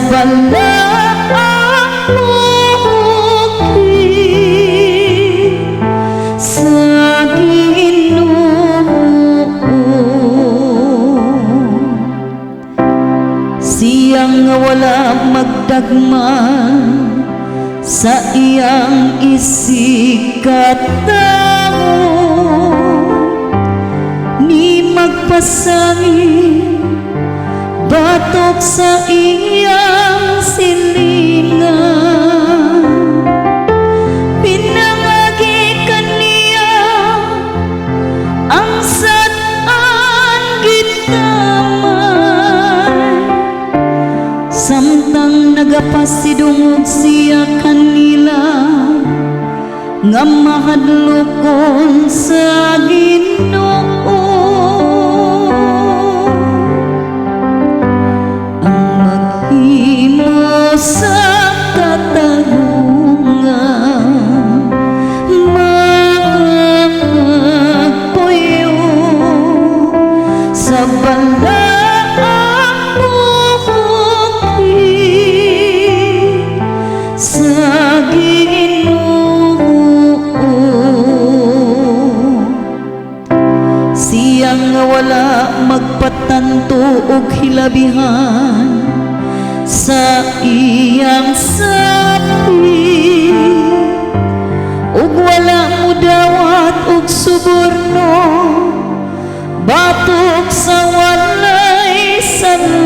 balaang bukid sa Ginoo. Siyang wala magdagman sa iyang isikatawo, ni magpasangin batok sa iyang silingan. Pinangagi kaniya ang sad-an gitamay, samtang nagapasidungog siya kanila nga mahadlokon sa Ginoo. Ang maghimo sa katarungan magpuyo sa balaang bukid sa Ginoo. Siyang wala magpatanto og hilabihan sa iyang sapi, ug wala mudawat og suborno batok sa walay sala.